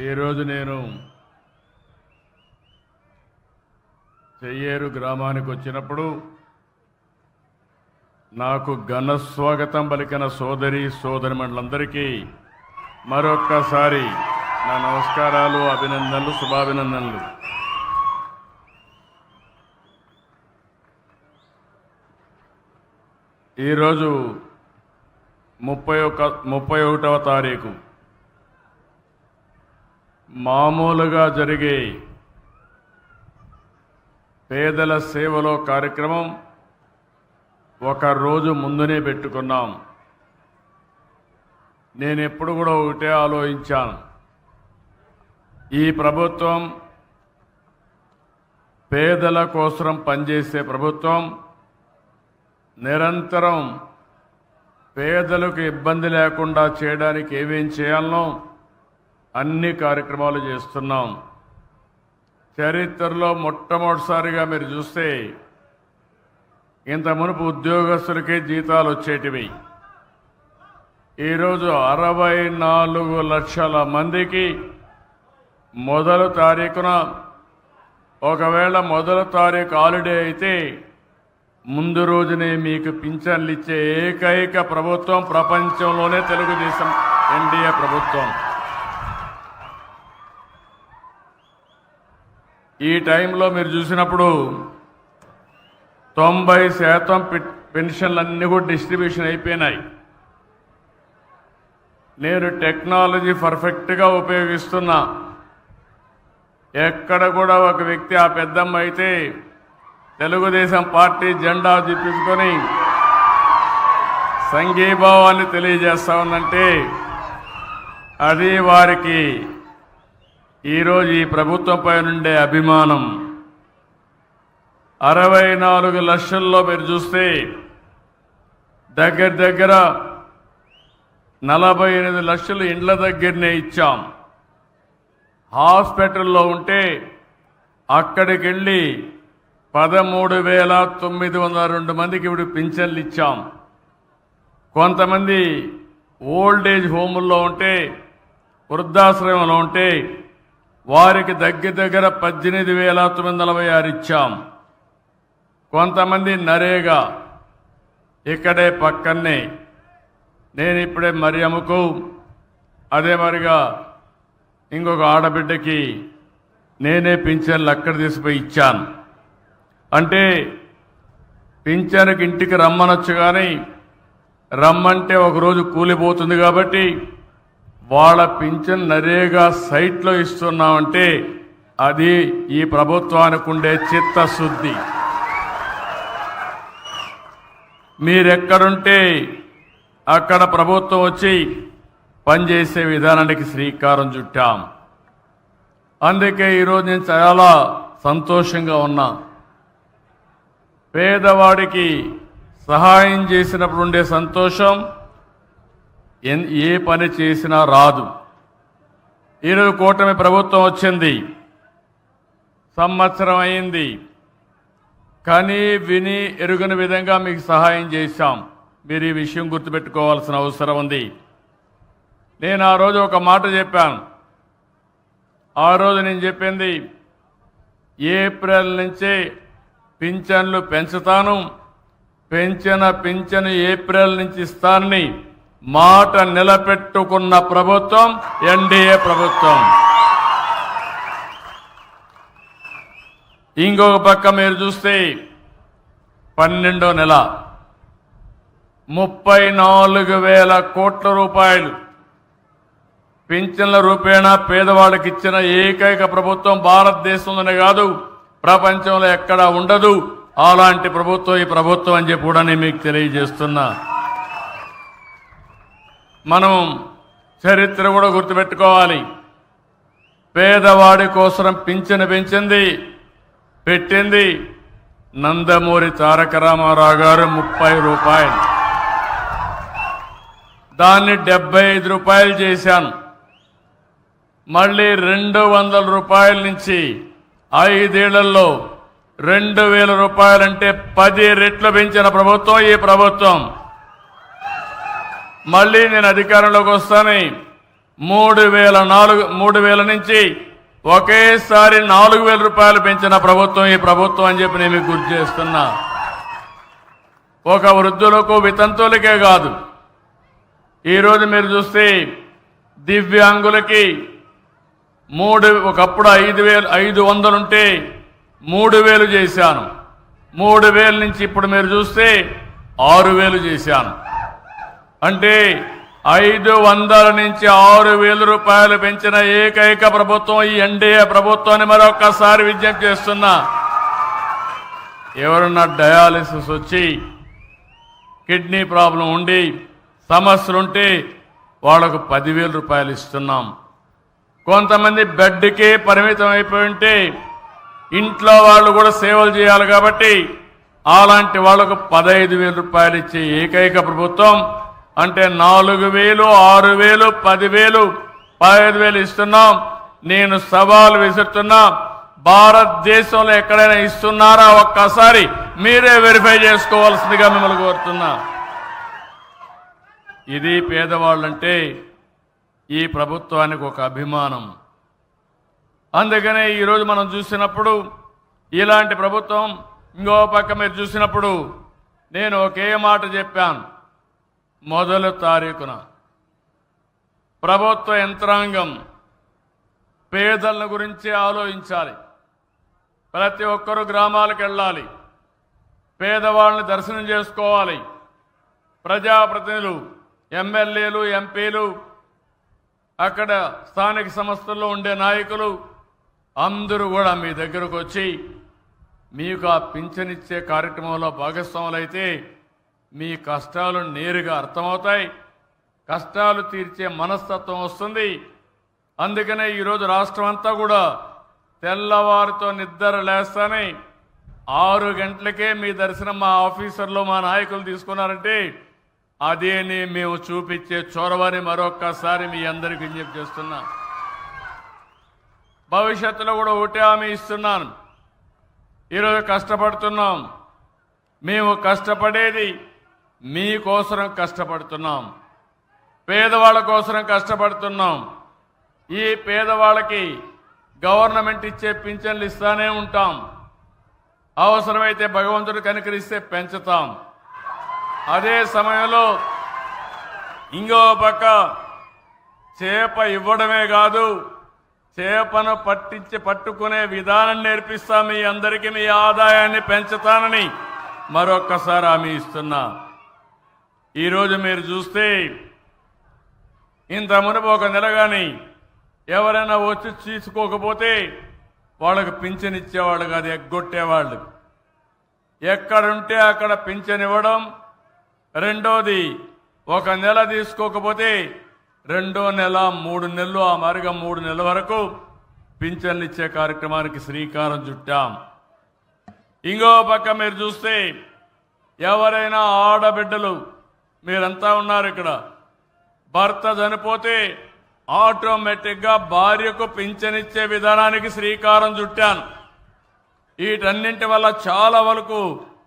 ఈరోజు నేను చెయ్యేరు గ్రామానికి వచ్చినప్పుడు నాకు ఘన స్వాగతం పలికిన సోదరిమణులందరికీ మరొక్కసారి నా నమస్కారాలు, అభినందనలు, శుభాభినందనలు. ఈరోజు 31వ తారీఖు మామూలుగా జరిగే పేదల సేవలో కార్యక్రమం ఒక రోజు ముందునే పెట్టుకున్నాం. నేను ఎప్పుడు కూడా ఒకటే ఆలోచించాను, ఈ ప్రభుత్వం పేదల కోసం పనిచేసే ప్రభుత్వం, నిరంతరం పేదలకు ఇబ్బంది లేకుండా చేయడానికి ఏమేం చేయాలనో అన్ని కార్యక్రమాలు చేస్తున్నాం. చరిత్రలో మొట్టమొదటిసారిగా మీరు చూస్తే ఇంత మునుపు ఉద్యోగస్తులకే జీతాలు వచ్చేటివి. ఈరోజు 64 లక్షల మందికి మొదటి తారీఖున, ఒకవేళ మొదటి తారీఖు హాలిడే అయితే ముందు రోజునే మీకు పింఛన్లు ఇచ్చే ఏకైక ప్రభుత్వం ప్రపంచంలోనే తెలుగుదేశం ఎన్డీఏ ప్రభుత్వం. ఈ టైంలో మీరు చూసినప్పుడు 90% పెన్షన్లన్నీ కూడా డిస్ట్రిబ్యూషన్ అయిపోయినాయి. నేను టెక్నాలజీ పర్ఫెక్ట్గా ఉపయోగిస్తున్నా. ఎక్కడ కూడా ఒక వ్యక్తి, ఆ పెద్దమ్మ అయితే తెలుగుదేశం పార్టీ జెండా చూపించుకొని సంఘీభావాన్ని తెలియజేస్తా ఉందంటే అది వారికి ఈరోజు ఈ ప్రభుత్వంపై నుండే అభిమానం. 64 లక్షల్లో మీరు చూస్తే దగ్గర 48 లక్షలు ఇండ్ల దగ్గరనే ఇచ్చాం. హాస్పిటల్లో ఉంటే అక్కడికి వెళ్ళి 13,902 మందికి ఇప్పుడు పింఛన్లు ఇచ్చాం. కొంతమంది ఓల్డేజ్ హోముల్లో ఉంటే, వృద్ధాశ్రమంలో ఉంటే వారికి దగ్గర 18,946 ఇచ్చాం. కొంతమంది నరేగా ఇక్కడే పక్కనే, నేను ఇప్పుడే మరియమ్మకు, అదే మరిగా ఇంకొక ఆడబిడ్డకి నేనే పింఛన్లు అక్కడ తీసుకుపోయి ఇచ్చాను. అంటే పింఛన్కి ఇంటికి రమ్మనొచ్చు, కానీ రమ్మంటే ఒకరోజు కూలిపోతుంది కాబట్టి వాళ్ళ పింఛన్ నరేగా సైట్లో ఇస్తున్నామంటే అది ఈ ప్రభుత్వానికి ఉండే చిత్తశుద్ధి. మీరెక్కడుంటే అక్కడ ప్రభుత్వం వచ్చి పనిచేసే విధానానికి శ్రీకారం చుట్టాం. అందుకే ఈరోజు నేను చాలా సంతోషంగా ఉన్నా. పేదవాడికి సహాయం చేసినప్పుడు ఉండే సంతోషం ఏ పని చేసినా రాదు. ఈరోజు కూటమి ప్రభుత్వం వచ్చింది, సంవత్సరం అయింది, కానీ విని ఎరుగని విధంగా మీకు సహాయం చేశాం. మీరు ఈ విషయం గుర్తుపెట్టుకోవాల్సిన అవసరం ఉంది. నేను ఆ రోజు ఒక మాట చెప్పాను. ఆ రోజు నేను చెప్పింది, ఏప్రిల్ నుంచే పింఛన్లు పెంచుతాను, పింఛను ఏప్రిల్ నుంచి ఇస్తానని మాట నిలబెట్టుకున్న ప్రభుత్వం ఎన్డీఏ ప్రభుత్వం. ఇంకొక పక్క మీరు చూస్తే 12వ నెల 34,000 కోట్ల రూపాయలు పింఛన్ల రూపేణా పేదవాళ్ళకి ఇచ్చిన ఏకైక ప్రభుత్వం భారతదేశంలోనే కాదు, ప్రపంచంలో ఎక్కడా ఉండదు. అలాంటి ప్రభుత్వం ఈ ప్రభుత్వం అని చెప్పి కూడా నేను మీకు తెలియజేస్తున్నా. మనం చరిత్ర కూడా గుర్తుపెట్టుకోవాలి. పేదవాడి కోసం పింఛను పెట్టింది నందమూరి తారక రామారావు గారు 30 రూపాయలు. దాన్ని 75 రూపాయలు చేశాను. మళ్ళీ 200 రూపాయల నుంచి 5 ఏళ్లలో 2,000 రూపాయలంటే 10 రెట్లు పెంచిన ప్రభుత్వం ఈ ప్రభుత్వం. మళ్ళీ నేను అధికారంలోకి వస్తాను, 3,000 నుంచి ఒకేసారి 4,000 రూపాయలు పెంచిన ప్రభుత్వం ఈ ప్రభుత్వం అని చెప్పి నేను మీకు గుర్తు చేస్తున్నా. ఒక వృద్ధులకు వితంతువులకే కాదు, ఈరోజు మీరు చూస్తే దివ్యాంగులకి ఒకప్పుడు 5,500 ఉంటే 3,000 చేశాను. 3,000 నుంచి ఇప్పుడు మీరు చూస్తే 6,000 చేశాను. అంటే 500 నుంచి 6,000 రూపాయలు పెంచిన ఏకైక ప్రభుత్వం ఈ ఎన్డీఏ ప్రభుత్వాన్ని మరొక్కసారి విజ్ఞప్తి చేస్తున్నా. ఎవరన్నా డయాలిసిస్ వచ్చి కిడ్నీ ప్రాబ్లం ఉండి సమస్యలుంటే వాళ్ళకు 10,000 రూపాయలు ఇస్తున్నాం. కొంతమంది బెడ్కే పరిమితం అయిపోయి ఉంటే ఇంట్లో వాళ్ళు కూడా సేవలు చేయాలి కాబట్టి అలాంటి వాళ్లకు 15,000 రూపాయలు ఇచ్చే ఏకైక ప్రభుత్వం. అంటే 4,000, 6,000, 10,000, 15,000 ఇస్తున్నాం. నేను సవాల్ విసురుతున్నా, భారతదేశంలో ఎక్కడైనా ఇస్తున్నారా ఒక్కసారి మీరే వెరిఫై చేసుకోవాల్సిందిగా మిమ్మల్ని కోరుతున్నా. ఇది పేదవాళ్ళంటే ఈ ప్రభుత్వానికి ఒక అభిమానం. అందుకనే ఈరోజు మనం చూసినప్పుడు ఇలాంటి ప్రభుత్వం, ఇంకో పక్క మీరు చూసినప్పుడు నేను ఒకే మాట చెప్పాను. మొదటి తారీఖున ప్రభుత్వ యంత్రాంగం పేదల గురించి ఆలోచించాలి. ప్రతి ఒక్కరూ గ్రామాలకు వెళ్ళాలి, పేదవాళ్ళని దర్శనం చేసుకోవాలి. ప్రజాప్రతినిధులు, ఎమ్మెల్యేలు, ఎంపీలు, అక్కడ స్థానిక సంస్థల్లో ఉండే నాయకులు అందరూ కూడా మీ దగ్గరకు వచ్చి మీకు ఆ పింఛనిచ్చే కార్యక్రమంలో భాగస్వాములైతే మీ కష్టాలు నేరుగా అర్థమవుతాయి, కష్టాలు తీర్చే మనస్తత్వం వస్తుంది. అందుకనే ఈరోజు రాష్ట్రం అంతా కూడా తెల్లవారితో నిద్ర లేస్తానే 6 గంటలకే మీ దర్శనం మా ఆఫీసర్లు, మా నాయకులు తీసుకున్నారంటే అదేని మేము చూపించే చొరవని మరొక్కసారి మీ అందరికీ విజ్ఞప్తి చేస్తున్నా. భవిష్యత్తులో కూడా ఒకటే హామీ ఇస్తున్నాను. ఈరోజు కష్టపడుతున్నాం, మేము కష్టపడేది మీకోసం కష్టపడుతున్నాం, పేదవాళ్ళ కోసం కష్టపడుతున్నాం. ఈ పేదవాళ్ళకి గవర్నమెంట్ ఇచ్చే పింఛన్లు ఇస్తానే ఉంటాం. అవసరమైతే భగవంతుడు కనికరిస్తే పెంచుతాం. అదే సమయంలో ఇంకో పక్క చేప ఇవ్వడమే కాదు, చేపను పట్టుకునే విధానం నేర్పిస్తా. మీ అందరికీ మీ ఆదాయాన్ని పెంచుతానని మరొక్కసారి హామీ ఇస్తున్నా. ఈరోజు మీరు చూస్తే ఇంత మునుపు ఒక నెల కానీ ఎవరైనా వచ్చి తీసుకోకపోతే వాళ్ళకు పింఛన్ ఇచ్చేవాళ్ళు కాదు, ఎగ్గొట్టేవాళ్ళు. ఎక్కడుంటే అక్కడ పింఛన్ ఇవ్వడం. రెండోది, ఒక నెల తీసుకోకపోతే 2వ నెల, 3 నెలలు, ఆ మారిగా 3 నెలల వరకు పింఛన్లు ఇచ్చే కార్యక్రమానికి శ్రీకారం చుట్టాం. ఇంకో పక్క మీరు చూస్తే ఎవరైనా ఆడబిడ్డలు, మీరంతా ఉన్నారు ఇక్కడ, భర్త చనిపోతే ఆటోమేటిక్గా భార్యకు పింఛనిచ్చే విధానానికి శ్రీకారం చుట్టాను. వీటన్నింటి వల్ల చాలా వరకు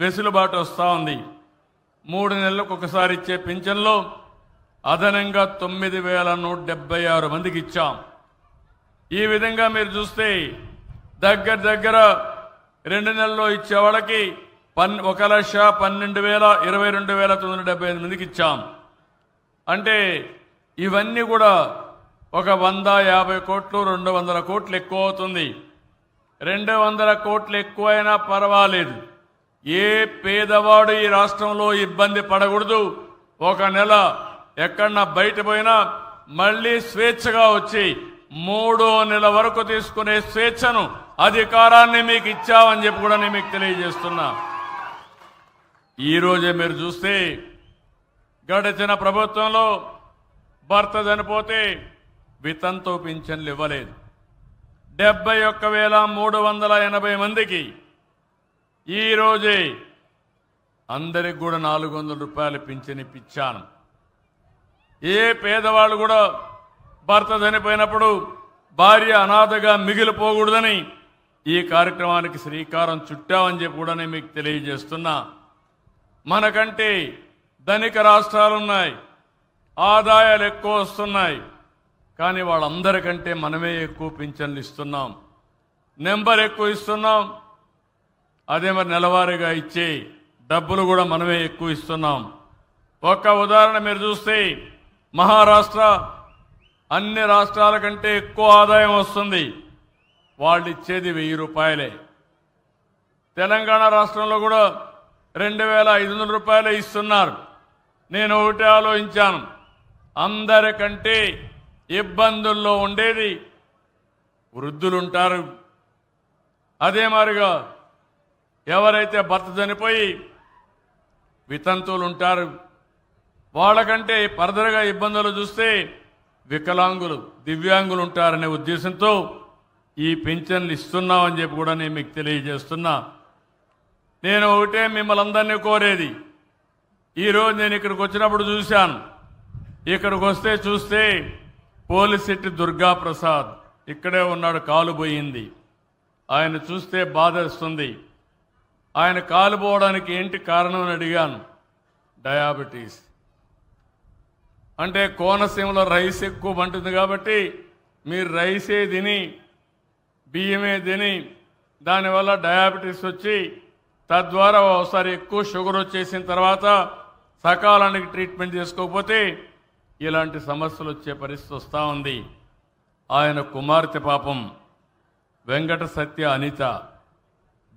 వెసులుబాటు వస్తూ ఉంది. 3 నెలలకు ఒకసారి ఇచ్చే పింఛన్లో అదనంగా 9,176 మందికి ఇచ్చాం. ఈ విధంగా మీరు చూస్తే దగ్గర 2 నెలల్లో ఇచ్చే వాళ్ళకి 1,12,22,975 మందికి ఇచ్చాం. అంటే ఇవన్నీ కూడా ఒక 150 కోట్లు, 200 కోట్లు ఎక్కువ అవుతుంది. 200 కోట్లు ఎక్కువైనా పర్వాలేదు, ఏ పేదవాడు ఈ రాష్ట్రంలో ఇబ్బంది పడకూడదు. ఒక నెల ఎక్కడన్నా బయట పోయినా మళ్ళీ స్వేచ్ఛగా వచ్చి 3వ నెల వరకు తీసుకునే స్వేచ్ఛను, అధికారాన్ని మీకు ఇచ్చామని చెప్పి కూడా నేను మీకు తెలియజేస్తున్నా. ఈరోజే మీరు చూస్తే గడిచిన ప్రభుత్వంలో భర్త చనిపోతే వితంతు పింఛన్లు ఇవ్వలేదు. 71,380 మందికి ఈరోజే అందరికి కూడా 400 రూపాయలు పింఛన్ ఇప్పించాను. ఏ పేదవాళ్ళు కూడా భర్త చనిపోయినప్పుడు భార్య అనాథగా మిగిలిపోకూడదని ఈ కార్యక్రమానికి శ్రీకారం చుట్టామని చెప్పి కూడా నేను మీకు తెలియజేస్తున్నా. మనకంటే ధనిక రాష్ట్రాలున్నాయి, ఆదాయాలు ఎక్కువ వస్తున్నాయి. కానీ వాళ్ళందరికంటే మనమే ఎక్కువ పింఛన్లు ఇస్తున్నాం, నెంబర్ ఎక్కువ ఇస్తున్నాం. అదే మరి నెలవారీగా ఇచ్చే డబ్బులు కూడా మనమే ఎక్కువ ఇస్తున్నాం. ఒక్క ఉదాహరణ మీరు చూస్తే మహారాష్ట్ర అన్ని రాష్ట్రాల కంటే ఎక్కువ ఆదాయం వస్తుంది, వాళ్ళు ఇచ్చేది 1000 రూపాయలే. తెలంగాణ రాష్ట్రంలో కూడా 2500 రూపాయలే ఇస్తున్నారు. నేను ఒకటే ఆలోచించాను, అందరికంటే ఇబ్బందుల్లో ఉండేది వృద్ధులుంటారు. అదే మాదిరిగా ఎవరైతే భర్త చనిపోయి వితంతువులు ఉంటారు, వాళ్ళకంటే ఫర్దర్గా ఇబ్బందులు చూస్తే వికలాంగులు, దివ్యాంగులు ఉంటారనే ఉద్దేశంతో ఈ పింఛన్లు ఇస్తున్నామని చెప్పి కూడా నేను మీకు తెలియజేస్తున్నా. నేను ఒకటే మిమ్మల్ని అందరినీ కోరేది, ఈరోజు నేను ఇక్కడికి వచ్చినప్పుడు చూశాను, ఇక్కడికి వస్తే చూస్తే పోలిశెట్టి దుర్గాప్రసాద్ ఇక్కడే ఉన్నాడు, కాలు పోయింది. ఆయన చూస్తే బాధేస్తుంది. ఆయన కాలు పోవడానికి ఏంటి కారణం అని అడిగాను. డయాబెటీస్. అంటే కోనసీమలో రైస్ ఎక్కువ పండుతుంది కాబట్టి మీరు రైసే తిని బియ్యమే తిని దానివల్ల డయాబెటీస్ వచ్చి తద్వారా ఒకసారి ఎక్కువ షుగర్ వచ్చేసిన తర్వాత సకాలానికి ట్రీట్మెంట్ చేసుకోకపోతే ఇలాంటి సమస్యలు వచ్చే పరిస్థితి వస్తూ ఉంది. ఆయన కుమార్తె పాపం వెంకట సత్య అనిత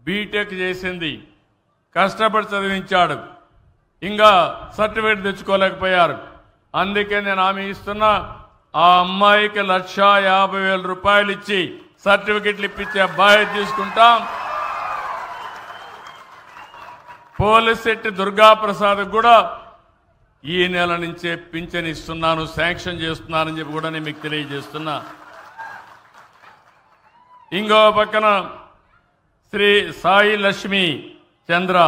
బీటెక్ చేసింది, కష్టపడి చదివించాడు, ఇంకా సర్టిఫికేట్ తెచ్చుకోలేకపోయారు. అందుకే నేను హామీ ఇస్తున్నా, ఆ అమ్మాయికి 1,50,000 రూపాయలు ఇచ్చి సర్టిఫికెట్లు ఇప్పించే బాధ్యత తీసుకుంటాం. పోలిశెట్టి దుర్గాప్రసాద్ కూడా ఈ నెల నుంచే పింఛన్ ఇస్తున్నాను, శాంక్షన్ చేస్తున్నానని చెప్పి కూడా నేను మీకు తెలియజేస్తున్నా. ఇంకో పక్కన శ్రీ సాయి లక్ష్మి చంద్ర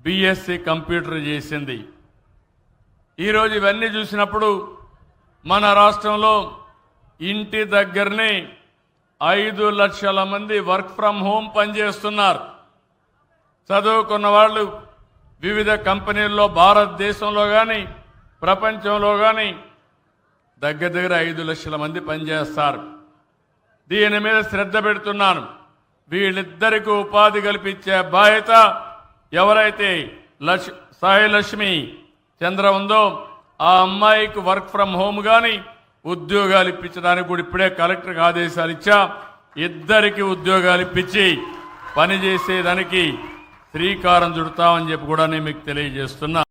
బిఎస్సి కంప్యూటర్ చేసింది. ఈరోజు ఇవన్నీ చూసినప్పుడు మన రాష్ట్రంలో ఇంటి దగ్గరనే 5 లక్షల మంది వర్క్ ఫ్రమ్ హోమ్ పనిచేస్తున్నారు. చదువుకున్న వాళ్ళు వివిధ కంపెనీల్లో భారతదేశంలో కానీ ప్రపంచంలో కానీ దగ్గర 5 లక్షల మంది పనిచేస్తారు. దీని మీద శ్రద్ధ పెడుతున్నాను. వీళ్ళిద్దరికీ ఉపాధి కల్పించే బాధ్యత ఎవరైతే సాయి లక్ష్మి చంద్ర ఉందో ఆ అమ్మాయికి వర్క్ ఫ్రమ్ హోమ్ కానీ ఉద్యోగాలు ఇప్పించడానికి కూడా ఇప్పుడే కలెక్టర్కి ఆదేశాలు ఇచ్చా. ఇద్దరికి ఉద్యోగాలు ఇప్పించి పనిచేసేదానికి శ్రీకారం చుడతామని చెప్పి కూడా నేను మీకు తెలియజేస్తున్నా.